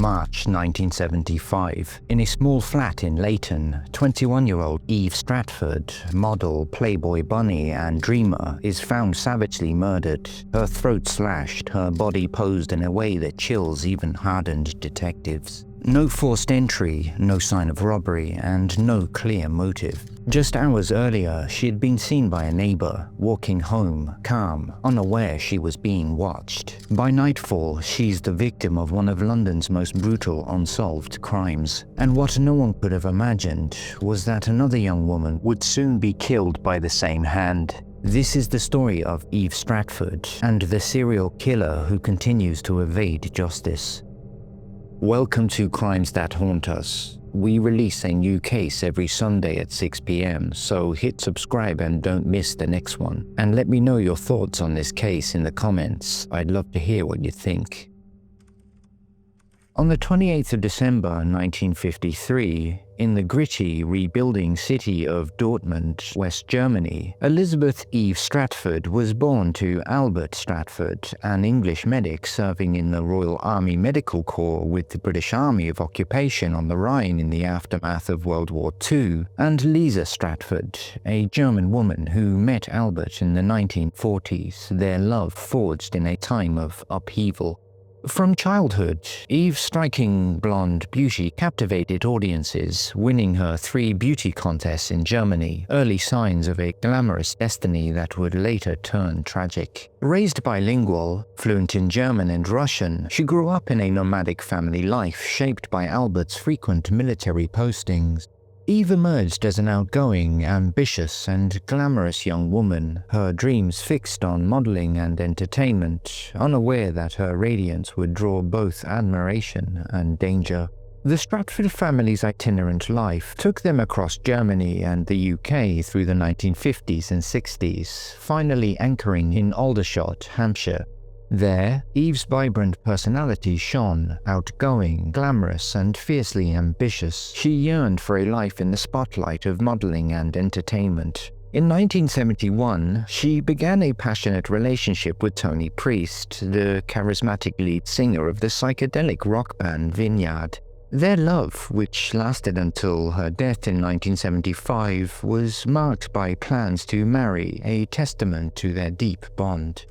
March 1975, in a small flat in Leyton, 21-year-old Eve Stratford, model, Playboy bunny, and dreamer, is found savagely murdered, her throat slashed, her body posed in a way that chills even hardened detectives. No forced entry, no sign of robbery, and no clear motive. Just hours earlier, she had been seen by a neighbor, walking home, calm, unaware she was being watched. By nightfall, she's the victim of one of London's most brutal unsolved crimes. And what no one could have imagined was that another young woman would soon be killed by the same hand. This is the story of Eve Stratford and the serial killer who continues to evade justice. Welcome to Crimes That Haunt Us. We release a new case every Sunday at 6 p.m, so hit subscribe and don't miss the next one. And let me know your thoughts on this case in the comments. I'd love to hear what you think. On the 28th of December 1953, in the gritty, rebuilding city of Dortmund, West Germany, Elizabeth Eve Stratford was born to Albert Stratford, an English medic serving in the Royal Army Medical Corps with the British Army of Occupation on the Rhine in the aftermath of World War II, and Liza Stratford, a German woman who met Albert in the 1940s, their love forged in a time of upheaval. From childhood, Eve's striking blonde beauty captivated audiences, winning her 3 beauty contests in Germany, early signs of a glamorous destiny that would later turn tragic. Raised bilingual, fluent in German and Russian, she grew up in a nomadic family life shaped by Albert's frequent military postings. Eve emerged as an outgoing, ambitious, and glamorous young woman, her dreams fixed on modeling and entertainment, unaware that her radiance would draw both admiration and danger. The Stratford family's itinerant life took them across Germany and the UK through the 1950s and 60s, finally anchoring in Aldershot, Hampshire. There, Eve's vibrant personality shone, outgoing, glamorous, and fiercely ambitious. She yearned for a life in the spotlight of modeling and entertainment. In 1971, she began a passionate relationship with Tony Priest, the charismatic lead singer of the psychedelic rock band Vineyard. Their love, which lasted until her death in 1975, was marked by plans to marry, a testament to their deep bond.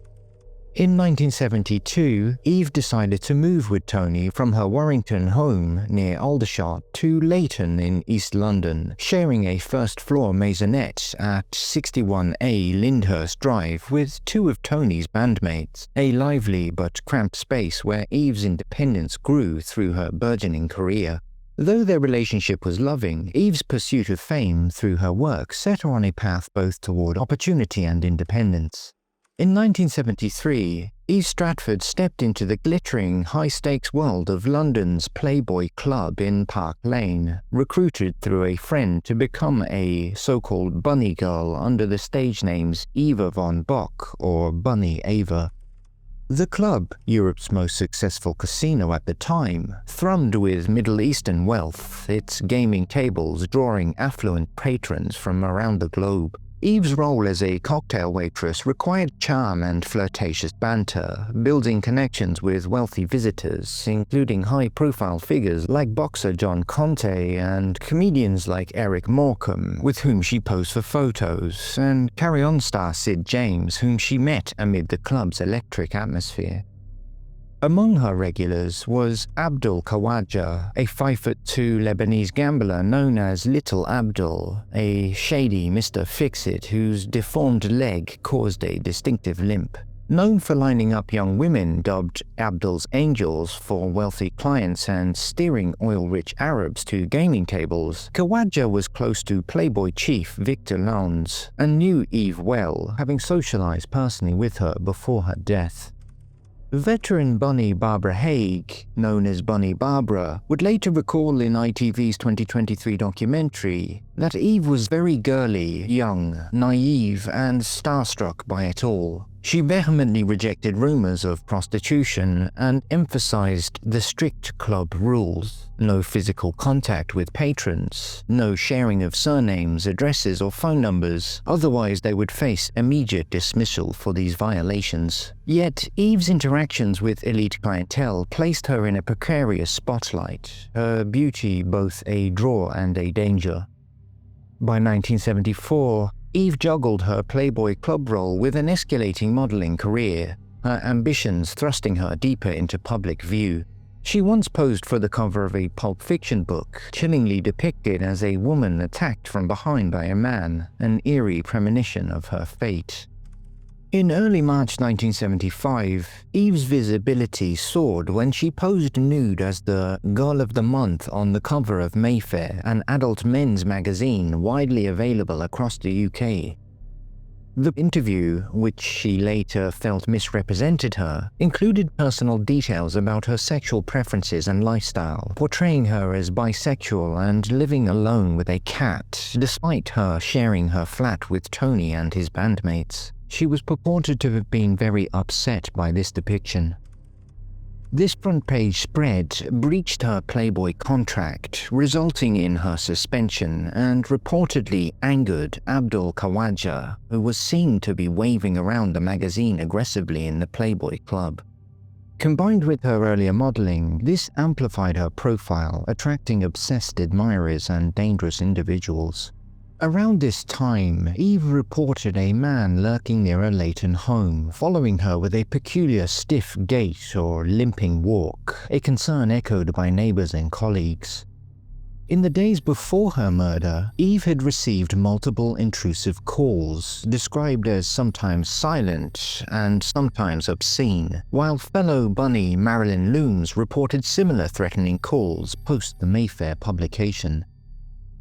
In 1972, Eve decided to move with Tony from her Warrington home near Aldershot to Leyton in East London, sharing a first-floor maisonette at 61A Lyndhurst Drive with 2 of Tony's bandmates, a lively but cramped space where Eve's independence grew through her burgeoning career. Though their relationship was loving, Eve's pursuit of fame through her work set her on a path both toward opportunity and independence. In 1973, Eve Stratford stepped into the glittering, high-stakes world of London's Playboy Club in Park Lane, recruited through a friend to become a so-called bunny girl under the stage names Eva von Bock or Bunny Ava. The club, Europe's most successful casino at the time, thrummed with Middle Eastern wealth, its gaming tables drawing affluent patrons from around the globe. Eve's role as a cocktail waitress required charm and flirtatious banter, building connections with wealthy visitors, including high-profile figures like boxer John Conte and comedians like Eric Mortem, with whom she posed for photos, and carry-on star Sid James, whom she met amid the club's electric atmosphere. Among her regulars was Abdul Khawaja, a 5'2" Lebanese gambler known as Little Abdul, a shady Mr. Fix-It whose deformed leg caused a distinctive limp. Known for lining up young women dubbed Abdul's Angels for wealthy clients and steering oil-rich Arabs to gaming tables, Khawaja was close to Playboy chief Victor Lowndes and knew Eve well, having socialized personally with her before her death. Veteran bunny Barbara Haig, known as Bunny Barbara, would later recall in ITV's 2023 documentary, that Eve was very girly, young, naive, and starstruck by it all. She vehemently rejected rumors of prostitution and emphasized the strict club rules: no physical contact with patrons, no sharing of surnames, addresses, or phone numbers, otherwise they would face immediate dismissal for these violations. Yet, Eve's interactions with elite clientele placed her in a precarious spotlight, her beauty both a draw and a danger. By 1974, Eve juggled her Playboy Club role with an escalating modeling career, her ambitions thrusting her deeper into public view. She once posed for the cover of a Pulp Fiction book, chillingly depicted as a woman attacked from behind by a man, an eerie premonition of her fate. In early March 1975, Eve's visibility soared when she posed nude as the Girl of the Month on the cover of Mayfair, an adult men's magazine widely available across the UK. The interview, which she later felt misrepresented her, included personal details about her sexual preferences and lifestyle, portraying her as bisexual and living alone with a cat, despite her sharing her flat with Tony and his bandmates. She was purported to have been very upset by this depiction. This front-page spread breached her Playboy contract, resulting in her suspension, and reportedly angered Abdul Khawaja, who was seen to be waving around the magazine aggressively in the Playboy Club. Combined with her earlier modeling, this amplified her profile, attracting obsessed admirers and dangerous individuals. Around this time, Eve reported a man lurking near a Leyton home, following her with a peculiar stiff gait or limping walk, a concern echoed by neighbors and colleagues. In the days before her murder, Eve had received multiple intrusive calls, described as sometimes silent and sometimes obscene, while fellow bunny Marilyn Looms reported similar threatening calls post the Mayfair publication.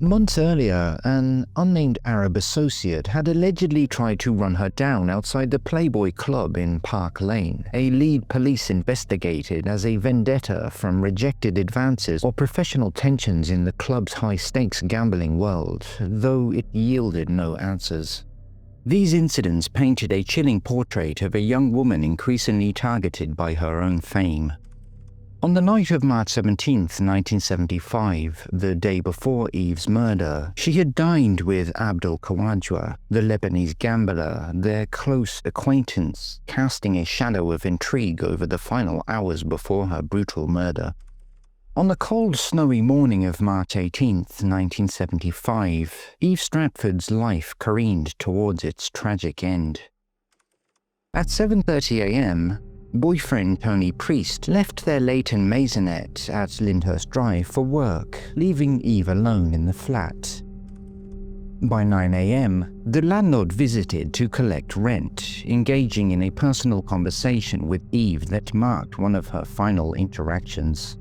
Months earlier, an unnamed Arab associate had allegedly tried to run her down outside the Playboy Club in Park Lane, a lead police investigated as a vendetta from rejected advances or professional tensions in the club's high-stakes gambling world, though it yielded no answers. These incidents painted a chilling portrait of a young woman increasingly targeted by her own fame. On the night of March 17, 1975, the day before Eve's murder, she had dined with Abdul Khawaja, the Lebanese gambler, their close acquaintance, casting a shadow of intrigue over the final hours before her brutal murder. On the cold, snowy morning of March 18, 1975, Eve Stratford's life careened towards its tragic end. At 7:30 a.m., boyfriend Tony Priest left their Leyton maisonette at Lyndhurst Drive for work, leaving Eve alone in the flat. By 9 a.m., the landlord visited to collect rent, engaging in a personal conversation with Eve that marked one of her final interactions.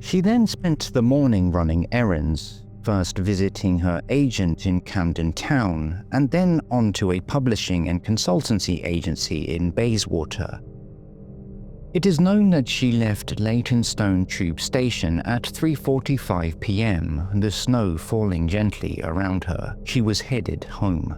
She then spent the morning running errands, first visiting her agent in Camden Town, and then on to a publishing and consultancy agency in Bayswater. It is known that she left Leytonstone Tube Station at 3:45 p.m., the snow falling gently around her. She was headed home.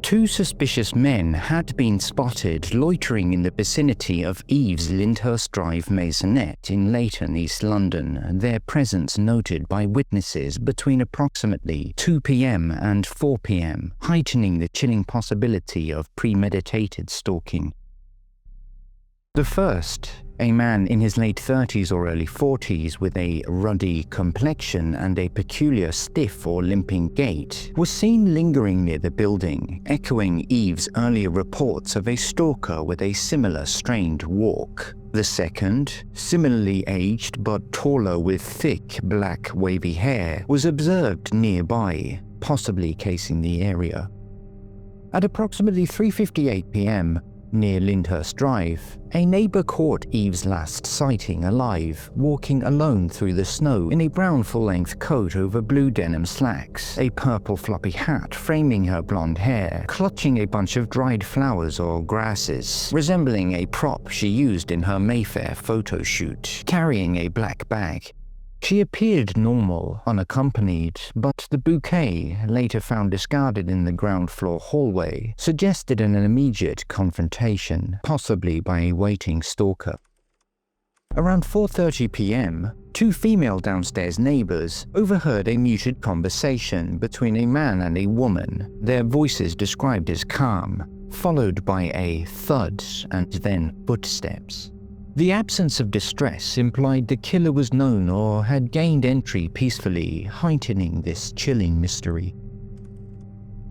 Two suspicious men had been spotted loitering in the vicinity of Eve's Lyndhurst Drive maisonette in Leyton, East London, their presence noted by witnesses between approximately 2 p.m. and 4 p.m., heightening the chilling possibility of premeditated stalking. The first, a man in his late 30s or early 40s with a ruddy complexion and a peculiar stiff or limping gait, was seen lingering near the building, echoing Eve's earlier reports of a stalker with a similar strained walk. The second, similarly aged but taller with thick, black, wavy hair, was observed nearby, possibly casing the area. At approximately 3:58 p.m., near Lyndhurst Drive, a neighbor caught Eve's last sighting alive, walking alone through the snow in a brown full-length coat over blue denim slacks, a purple floppy hat framing her blonde hair, clutching a bunch of dried flowers or grasses, resembling a prop she used in her Mayfair photo shoot, carrying a black bag. She appeared normal, unaccompanied, but the bouquet, later found discarded in the ground floor hallway, suggested an immediate confrontation, possibly by a waiting stalker. Around 4:30 p.m., two female downstairs neighbours overheard a muted conversation between a man and a woman, their voices described as calm, followed by a thud and then footsteps. The absence of distress implied the killer was known or had gained entry peacefully, heightening this chilling mystery.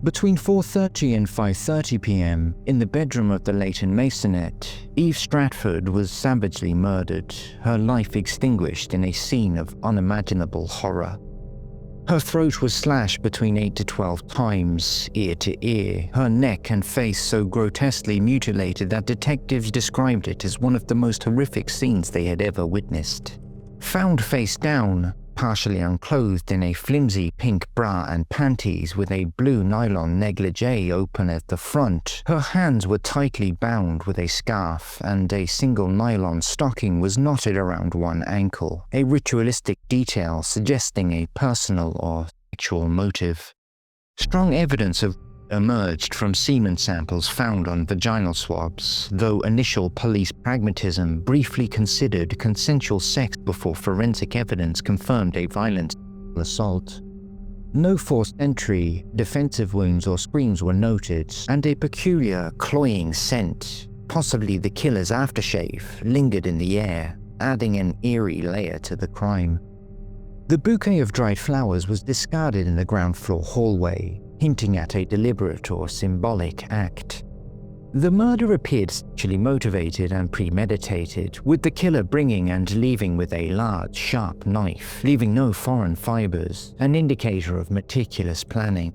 Between 4:30 and 5:30 p.m., in the bedroom of the Leyton maisonette, Eve Stratford was savagely murdered, her life extinguished in a scene of unimaginable horror. Her throat was slashed between 8 to 12 times, ear to ear, her neck and face so grotesquely mutilated that detectives described it as one of the most horrific scenes they had ever witnessed. Found face down, partially unclothed in a flimsy pink bra and panties with a blue nylon negligee open at the front, her hands were tightly bound with a scarf and a single nylon stocking was knotted around one ankle, a ritualistic detail suggesting a personal or sexual motive. Strong evidence of emerged from semen samples found on vaginal swabs, though initial police pragmatism briefly considered consensual sex before forensic evidence confirmed a violent assault. No forced entry, defensive wounds or screams were noted, and a peculiar, cloying scent, possibly the killer's aftershave, lingered in the air, adding an eerie layer to the crime. The bouquet of dried flowers was discarded in the ground floor hallway, hinting at a deliberate or symbolic act. The murder appeared sexually motivated and premeditated, with the killer bringing and leaving with a large, sharp knife, leaving no foreign fibers, an indicator of meticulous planning.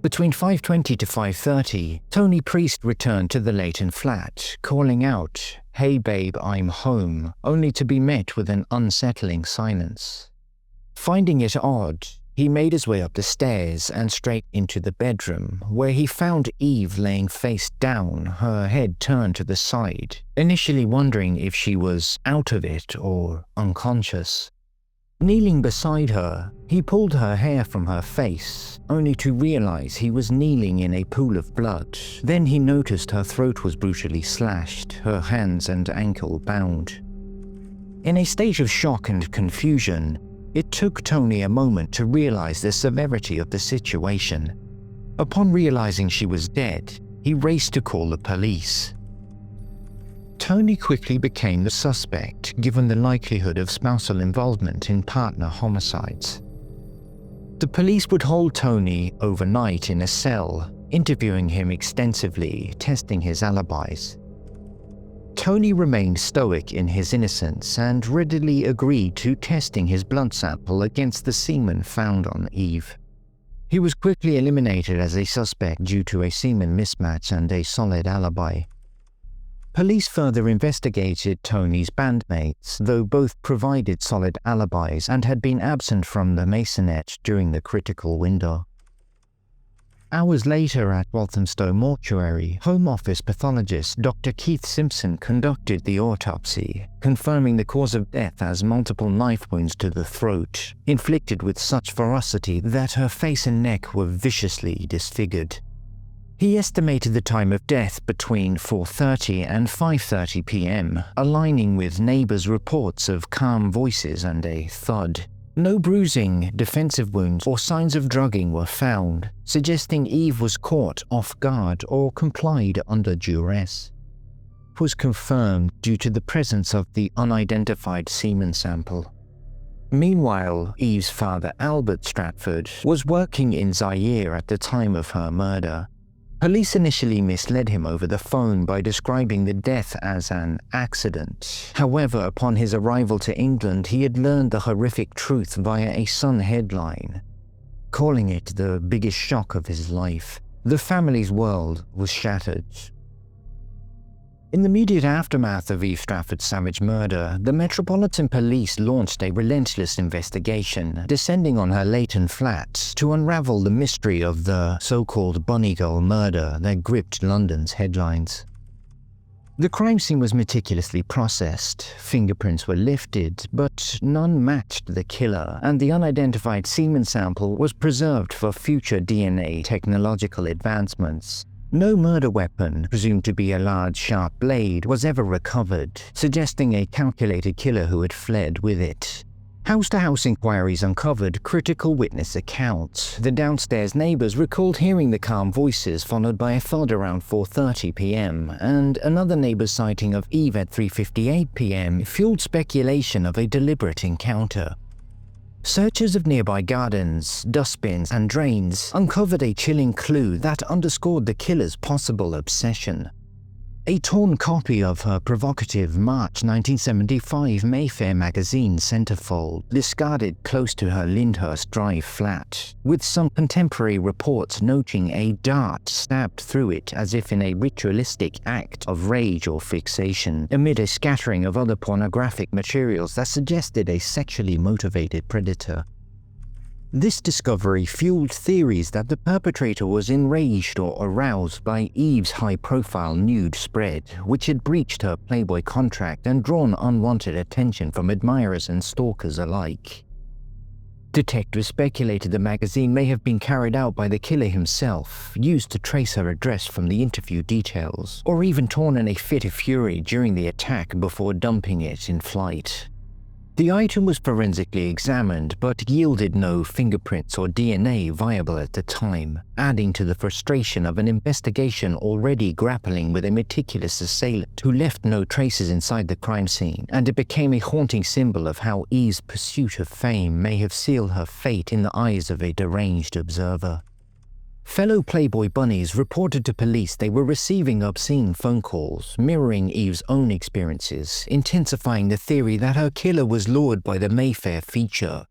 Between 5:20 to 5:30, Tony Priest returned to the Leyton flat, calling out, "Hey babe, I'm home," only to be met with an unsettling silence. Finding it odd, he made his way up the stairs and straight into the bedroom, where he found Eve laying face down, her head turned to the side, initially wondering if she was out of it or unconscious. Kneeling beside her, he pulled her hair from her face, only to realize he was kneeling in a pool of blood. Then he noticed her throat was brutally slashed, her hands and ankle bound. In a state of shock and confusion, it took Tony a moment to realize the severity of the situation. Upon realizing she was dead, he raced to call the police. Tony quickly became the suspect, given the likelihood of spousal involvement in partner homicides. The police would hold Tony overnight in a cell, interviewing him extensively, testing his alibis. Tony remained stoic in his innocence and readily agreed to testing his blood sample against the semen found on Eve. He was quickly eliminated as a suspect due to a semen mismatch and a solid alibi. Police further investigated Tony's bandmates, though both provided solid alibis and had been absent from the maisonette during the critical window. Hours later at Walthamstow Mortuary, Home Office pathologist Dr. Keith Simpson conducted the autopsy, confirming the cause of death as multiple knife wounds to the throat, inflicted with such ferocity that her face and neck were viciously disfigured. He estimated the time of death between 4:30 and 5:30 p.m., aligning with neighbors' reports of calm voices and a thud. No bruising, defensive wounds, or signs of drugging were found, suggesting Eve was caught off guard or complied under duress. It was confirmed due to the presence of the unidentified semen sample. Meanwhile, Eve's father, Albert Stratford, was working in Zaire at the time of her murder. Police initially misled him over the phone by describing the death as an accident. However, upon his arrival to England, he had learned the horrific truth via a Sun headline, calling it the biggest shock of his life. The family's world was shattered. In the immediate aftermath of Eve Stratford's savage murder, the Metropolitan Police launched a relentless investigation, descending on her Leyton flat to unravel the mystery of the so-called Bunny Girl murder that gripped London's headlines. The crime scene was meticulously processed, fingerprints were lifted, but none matched the killer, and the unidentified semen sample was preserved for future DNA technological advancements. No murder weapon, presumed to be a large sharp blade, was ever recovered, suggesting a calculated killer who had fled with it. House-to-house inquiries uncovered critical witness accounts. The downstairs neighbours recalled hearing the calm voices followed by a thud around 4:30 p.m, and another neighbour's sighting of Eve at 3:58 p.m. fueled speculation of a deliberate encounter. Searches of nearby gardens, dustbins, and drains uncovered a chilling clue that underscored the killer's possible obsession. A torn copy of her provocative March 1975 Mayfair magazine centerfold discarded close to her Lyndhurst Drive flat, with some contemporary reports noting a dart stabbed through it as if in a ritualistic act of rage or fixation, amid a scattering of other pornographic materials that suggested a sexually motivated predator. This discovery fueled theories that the perpetrator was enraged or aroused by Eve's high-profile nude spread, which had breached her Playboy contract and drawn unwanted attention from admirers and stalkers alike. Detectives speculated the magazine may have been carried out by the killer himself, used to trace her address from the interview details, or even torn in a fit of fury during the attack before dumping it in flight. The item was forensically examined but yielded no fingerprints or DNA viable at the time, adding to the frustration of an investigation already grappling with a meticulous assailant who left no traces inside the crime scene, and it became a haunting symbol of how Eve's pursuit of fame may have sealed her fate in the eyes of a deranged observer. Fellow Playboy bunnies reported to police they were receiving obscene phone calls, mirroring Eve's own experiences, intensifying the theory that her killer was lured by the Mayfair feature.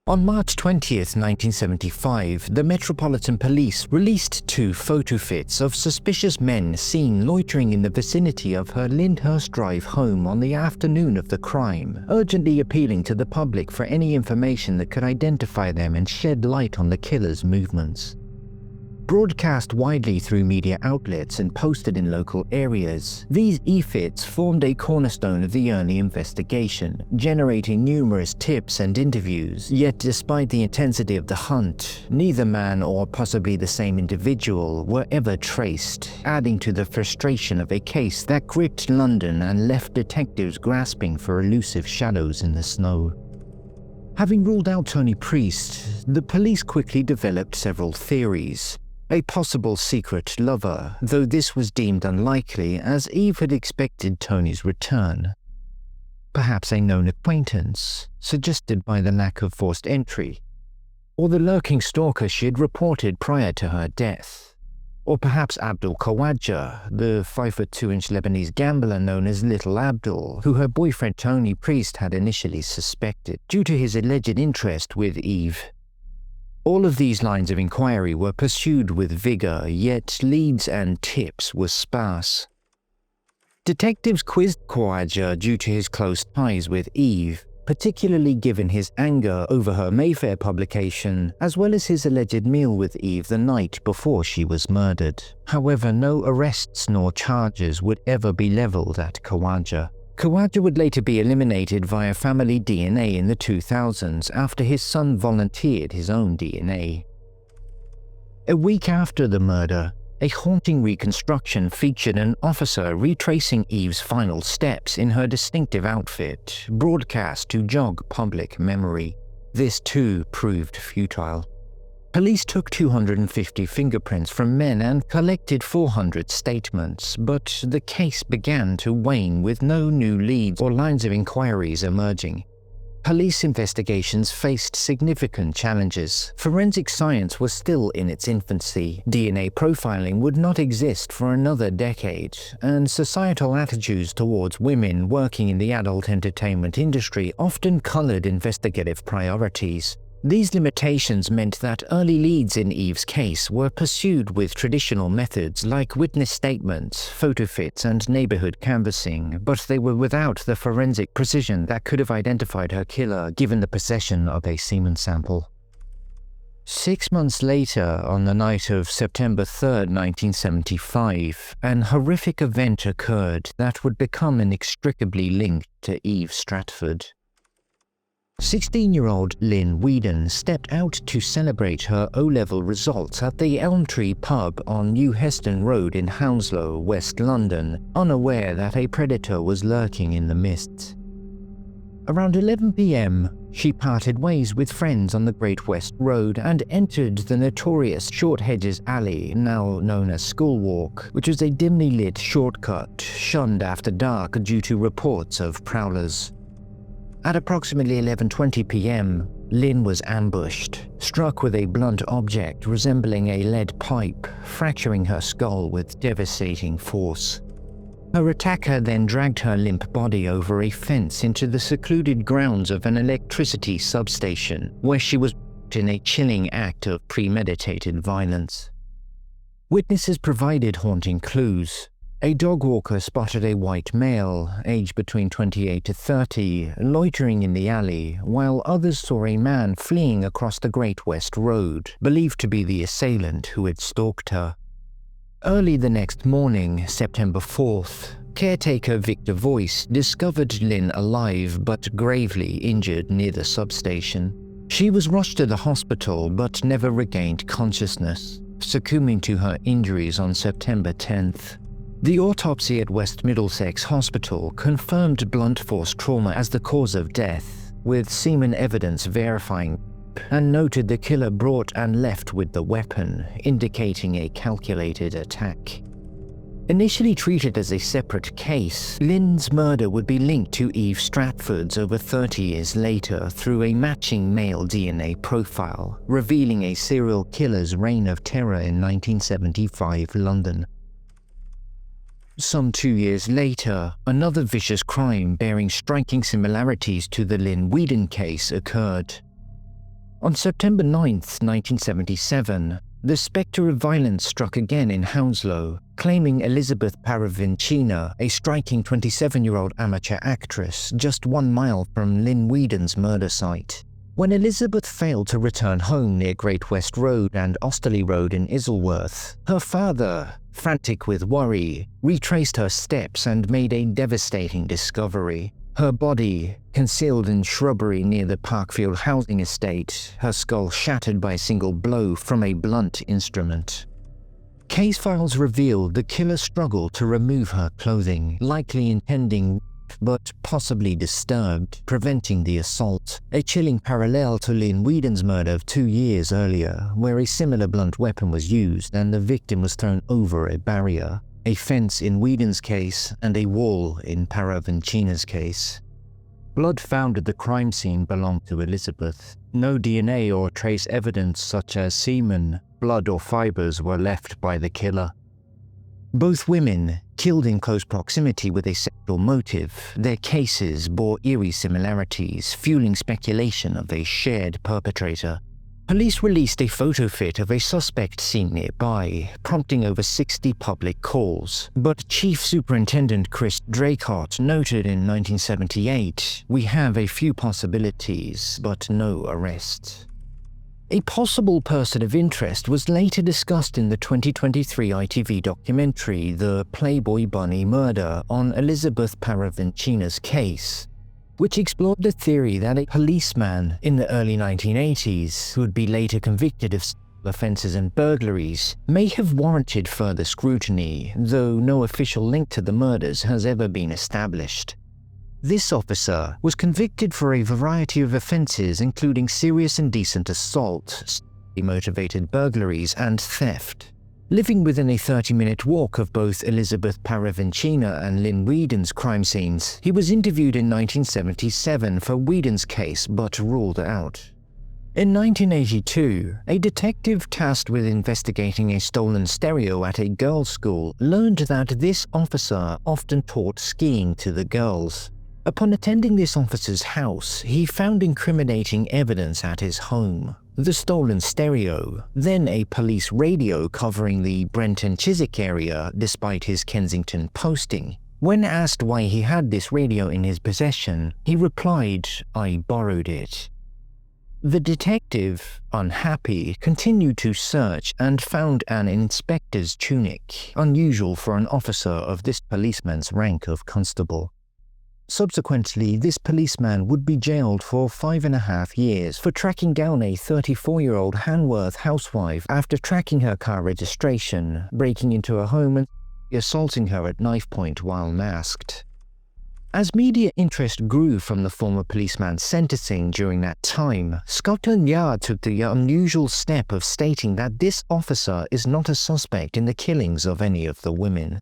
On March 20, 1975, the Metropolitan Police released 2 photo fits of suspicious men seen loitering in the vicinity of her Lyndhurst Drive home on the afternoon of the crime, urgently appealing to the public for any information that could identify them and shed light on the killer's movements. Broadcast widely through media outlets and posted in local areas, these EFITs formed a cornerstone of the early investigation, generating numerous tips and interviews. Yet despite the intensity of the hunt, neither man or possibly the same individual were ever traced, adding to the frustration of a case that gripped London and left detectives grasping for elusive shadows in the snow. Having ruled out Tony Priest, the police quickly developed several theories. A possible secret lover, though this was deemed unlikely as Eve had expected Tony's return. Perhaps a known acquaintance, suggested by the lack of forced entry. Or the lurking stalker she had reported prior to her death. Or perhaps Abdul Khawaja, the 5'2" Lebanese gambler known as Little Abdul, who her boyfriend Tony Priest had initially suspected, due to his alleged interest with Eve. All of these lines of inquiry were pursued with vigor, yet leads and tips were sparse. Detectives quizzed Khawaja due to his close ties with Eve, particularly given his anger over her Mayfair publication, as well as his alleged meal with Eve the night before she was murdered. However, no arrests nor charges would ever be leveled at Khawaja. Khawaja would later be eliminated via family DNA in the 2000s after his son volunteered his own DNA. A week after the murder, a haunting reconstruction featured an officer retracing Eve's final steps in her distinctive outfit, broadcast to jog public memory. This too proved futile. Police took 250 fingerprints from men and collected 400 statements, but the case began to wane with no new leads or lines of inquiries emerging. Police investigations faced significant challenges. Forensic science was still in its infancy, DNA profiling would not exist for another decade, and societal attitudes towards women working in the adult entertainment industry often colored investigative priorities. These limitations meant that early leads in Eve's case were pursued with traditional methods like witness statements, photo fits, and neighborhood canvassing, but they were without the forensic precision that could have identified her killer given the possession of a semen sample. 6 months later, on the night of September 3rd, 1975, an horrific event occurred that would become inextricably linked to Eve Stratford. 16-year-old Lynne Weedon stepped out to celebrate her O-level results at the Elm Tree pub on New Heston Road in Hounslow, West London, unaware that a predator was lurking in the mists. Around 11 p.m, she parted ways with friends on the Great West Road and entered the notorious Short Hedges Alley, now known as School Walk, which was a dimly lit shortcut shunned after dark due to reports of prowlers. At approximately 11:20 p.m, Lynne was ambushed, struck with a blunt object resembling a lead pipe, fracturing her skull with devastating force. Her attacker then dragged her limp body over a fence into the secluded grounds of an electricity substation, where she was in a chilling act of premeditated violence. Witnesses provided haunting clues. A dog walker spotted a white male, aged between 28 to 30, loitering in the alley, while others saw a man fleeing across the Great West Road, believed to be the assailant who had stalked her. Early the next morning, September 4th, caretaker Victor Voice discovered Lynne alive but gravely injured near the substation. She was rushed to the hospital but never regained consciousness, succumbing to her injuries on September 10th. The autopsy at West Middlesex Hospital confirmed blunt force trauma as the cause of death, with semen evidence verifying, and noted the killer brought and left with the weapon, indicating a calculated attack. Initially treated as a separate case, Lynne's murder would be linked to Eve Stratford's over 30 years later through a matching male DNA profile, revealing a serial killer's reign of terror in 1975 London. Some 2 years later, another vicious crime bearing striking similarities to the Lynne Weedon case occurred. On September 9, 1977, the spectre of violence struck again in Hounslow, claiming Elizabeth Parravincina, a striking 27-year-old amateur actress, just 1 mile from Lynne Weedon's murder site. When Elizabeth failed to return home near Great West Road and Osterley Road in Isleworth, her father, frantic with worry, retraced her steps and made a devastating discovery. Her body, concealed in shrubbery near the Parkfield housing estate, her skull shattered by a single blow from a blunt instrument. Case files revealed the killer struggled to remove her clothing, likely intending but possibly disturbed, preventing the assault, a chilling parallel to Lynne Weedon's murder of 2 years earlier, where a similar blunt weapon was used and the victim was thrown over a barrier, a fence in Weedon's case and a wall in Parravincina's case. Blood found at the crime scene belonged to Elizabeth. No DNA or trace evidence such as semen, blood or fibers were left by the killer. Both women, killed in close proximity with a sexual motive, their cases bore eerie similarities, fueling speculation of a shared perpetrator. Police released a photo fit of a suspect seen nearby, prompting over 60 public calls, but Chief Superintendent Chris Draycott noted in 1978, "We have a few possibilities, but no arrests." A possible person of interest was later discussed in the 2023 ITV documentary The Playboy Bunny Murder on Elizabeth Parravincina's case, which explored the theory that a policeman in the early 1980s, who would be later convicted of offences and burglaries, may have warranted further scrutiny, though no official link to the murders has ever been established. This officer was convicted for a variety of offences including serious indecent assault, motivated burglaries, and theft. Living within a 30-minute walk of both Elizabeth Parravincina and Lynne Weedon's crime scenes, he was interviewed in 1977 for Weedon's case but ruled out. In 1982, a detective tasked with investigating a stolen stereo at a girls' school learned that this officer often taught skiing to the girls. Upon attending this officer's house, he found incriminating evidence at his home. The stolen stereo, then a police radio covering the Brent and Chiswick area despite his Kensington posting. When asked why he had this radio in his possession, he replied, "I borrowed it." The detective, unhappy, continued to search and found an inspector's tunic, unusual for an officer of this policeman's rank of constable. Subsequently, this policeman would be jailed for 5.5 years for tracking down a 34-year-old Hanworth housewife after tracking her car registration, breaking into her home and assaulting her at knife point while masked. As media interest grew from the former policeman's sentencing during that time, Scotland Yard took the unusual step of stating that this officer is not a suspect in the killings of any of the women.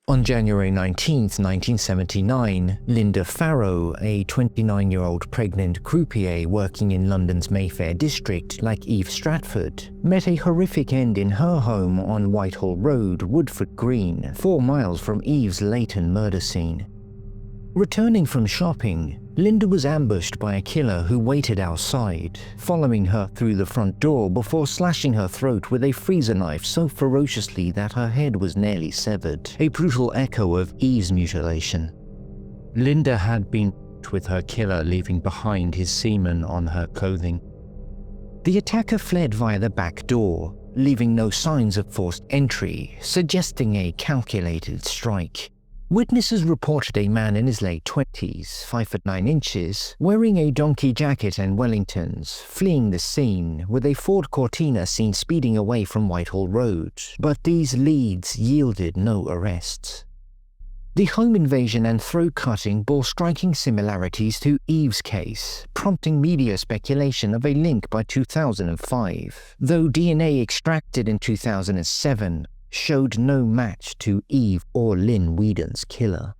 On January 19, 1979, Lynda Farrow, a 29-year-old pregnant croupier working in London's Mayfair district like Eve Stratford, met a horrific end in her home on Whitehall Road, Woodford Green, 4 miles from Eve's Leyton murder scene. Returning from shopping, Lynda was ambushed by a killer who waited outside, following her through the front door before slashing her throat with a freezer knife so ferociously that her head was nearly severed, a brutal echo of Eve's mutilation. Lynda had been with her killer leaving behind his semen on her clothing. The attacker fled via the back door, leaving no signs of forced entry, suggesting a calculated strike. Witnesses reported a man in his late 20s, 5'9" inches, wearing a donkey jacket and Wellingtons, fleeing the scene, with a Ford Cortina seen speeding away from Whitehall Road, but these leads yielded no arrests. The home invasion and throat cutting bore striking similarities to Eve's case, prompting media speculation of a link by 2005, though DNA extracted in 2007 showed no match to Eve or Lynne Weedon's killer.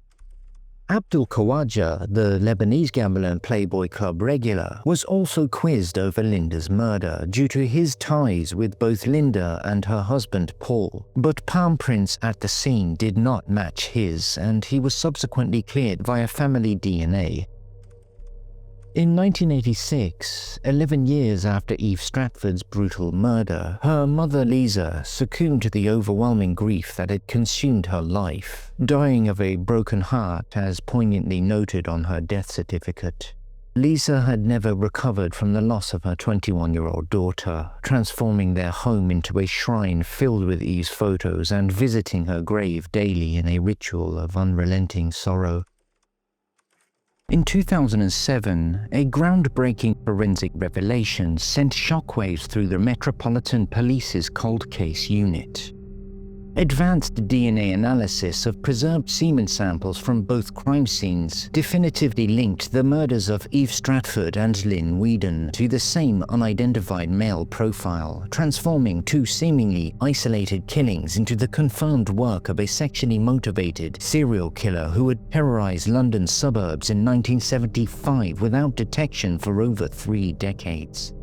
Abdul Khawaja, the Lebanese gambler and Playboy Club regular, was also quizzed over Lynda's murder due to his ties with both Lynda and her husband Paul, but palm prints at the scene did not match his, and he was subsequently cleared via family DNA. In 1986, 11 years after Eve Stratford's brutal murder, her mother Liza succumbed to the overwhelming grief that had consumed her life, dying of a broken heart as poignantly noted on her death certificate. Liza had never recovered from the loss of her 21-year-old daughter, transforming their home into a shrine filled with Eve's photos and visiting her grave daily in a ritual of unrelenting sorrow. In 2007, a groundbreaking forensic revelation sent shockwaves through the Metropolitan Police's cold case unit. Advanced DNA analysis of preserved semen samples from both crime scenes definitively linked the murders of Eve Stratford and Lynne Weedon to the same unidentified male profile, transforming 2 seemingly isolated killings into the confirmed work of a sexually motivated serial killer who had terrorized London's suburbs in 1975 without detection for over 3 decades.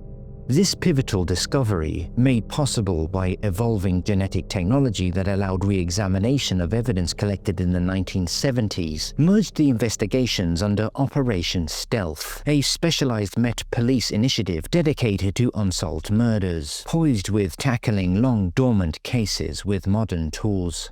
This pivotal discovery, made possible by evolving genetic technology that allowed re-examination of evidence collected in the 1970s, merged the investigations under Operation Stealth, a specialized Met Police initiative dedicated to unsolved murders, poised with tackling long-dormant cases with modern tools.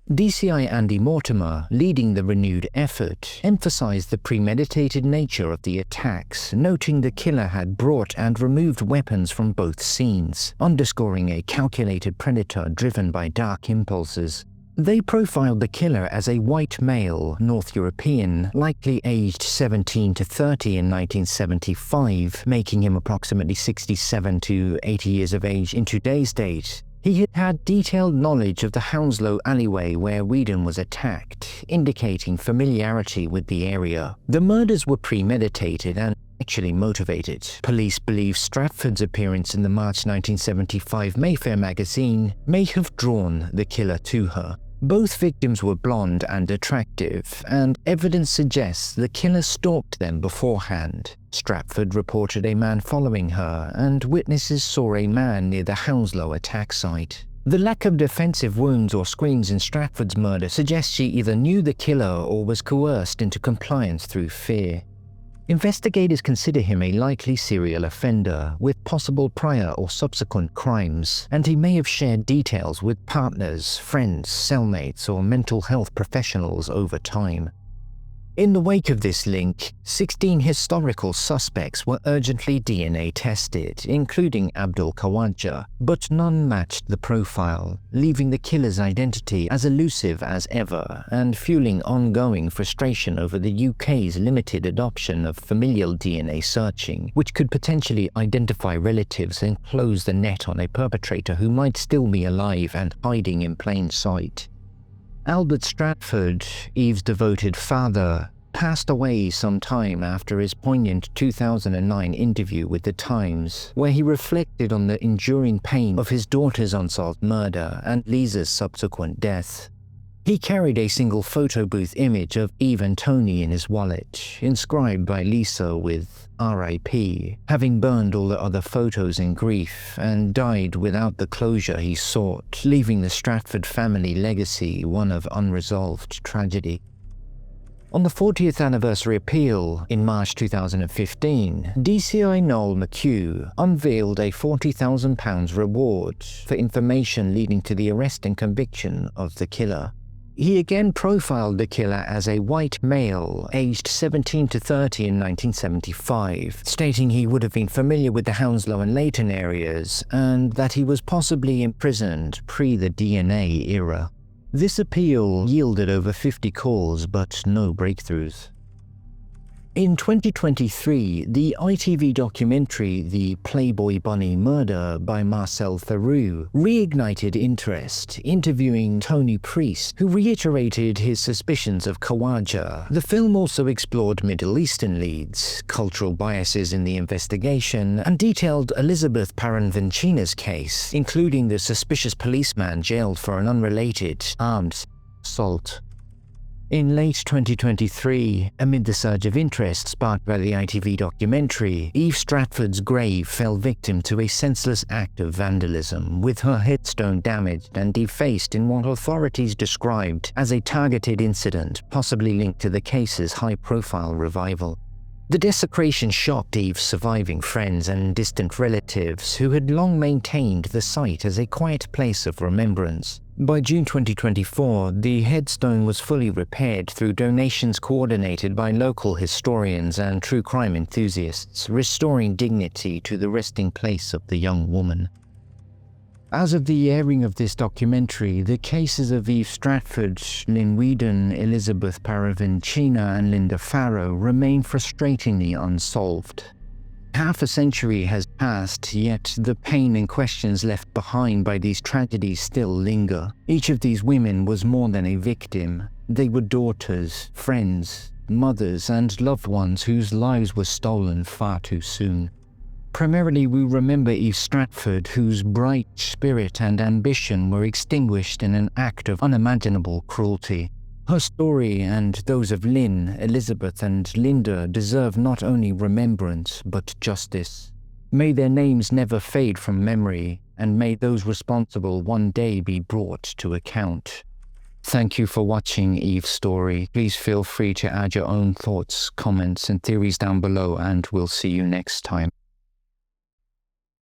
DCI Andy Mortimer, leading the renewed effort, emphasized the premeditated nature of the attacks, noting the killer had brought and removed weapons from both scenes, underscoring a calculated predator driven by dark impulses. They profiled the killer as a white male, North European, likely aged 17 to 30 in 1975, making him approximately 67 to 80 years of age in today's date. He had had detailed knowledge of the Hounslow alleyway where Weedon was attacked, indicating familiarity with the area. The murders were premeditated and sexually motivated. Police believe Stratford's appearance in the March 1975 Mayfair magazine may have drawn the killer to her. Both victims were blonde and attractive, and evidence suggests the killer stalked them beforehand. Stratford reported a man following her, and witnesses saw a man near the Hounslow attack site. The lack of defensive wounds or screams in Stratford's murder suggests she either knew the killer or was coerced into compliance through fear. Investigators consider him a likely serial offender, with possible prior or subsequent crimes, and he may have shared details with partners, friends, cellmates, or mental health professionals over time. In the wake of this link, 16 historical suspects were urgently DNA tested, including Abdul Khawaja, but none matched the profile, leaving the killer's identity as elusive as ever and fueling ongoing frustration over the UK's limited adoption of familial DNA searching, which could potentially identify relatives and close the net on a perpetrator who might still be alive and hiding in plain sight. Albert Stratford, Eve's devoted father, passed away some time after his poignant 2009 interview with The Times, where he reflected on the enduring pain of his daughter's unsolved murder and Liza's subsequent death. He carried a single photo booth image of Eve and Tony in his wallet, inscribed by Liza with R.I.P., having burned all the other photos in grief and died without the closure he sought, leaving the Stratford family legacy one of unresolved tragedy. On the 40th anniversary appeal in March 2015, DCI Noel McHugh unveiled a £40,000 reward for information leading to the arrest and conviction of the killer. He again profiled the killer as a white male, aged 17 to 30 in 1975, stating he would have been familiar with the Hounslow and Leyton areas and that he was possibly imprisoned pre the DNA era. This appeal yielded over 50 calls but no breakthroughs. In 2023, the ITV documentary The Playboy Bunny Murder by Marcel Theroux reignited interest, interviewing Tony Priest, who reiterated his suspicions of Khawaja. The film also explored Middle Eastern leads, cultural biases in the investigation, and detailed Elizabeth Parravincina's case, including the suspicious policeman jailed for an unrelated armed assault. In late 2023, amid the surge of interest sparked by the ITV documentary, Eve Stratford's grave fell victim to a senseless act of vandalism, with her headstone damaged and defaced in what authorities described as a targeted incident, possibly linked to the case's high-profile revival. The desecration shocked Eve's surviving friends and distant relatives, who had long maintained the site as a quiet place of remembrance. By June 2024, the headstone was fully repaired through donations coordinated by local historians and true crime enthusiasts, restoring dignity to the resting place of the young woman. As of the airing of this documentary, the cases of Eve Stratford, Lynne Weedon, Elizabeth Parravincina, and Lynda Farrow remain frustratingly unsolved. Half a century has passed, yet the pain and questions left behind by these tragedies still linger. Each of these women was more than a victim. They were daughters, friends, mothers, and loved ones whose lives were stolen far too soon. Primarily, we remember Eve Stratford, whose bright spirit and ambition were extinguished in an act of unimaginable cruelty. Her story and those of Lynne, Elizabeth, and Lynda deserve not only remembrance, but justice. May their names never fade from memory, and may those responsible one day be brought to account. Thank you for watching Eve's story. Please feel free to add your own thoughts, comments, and theories down below, and we'll see you next time.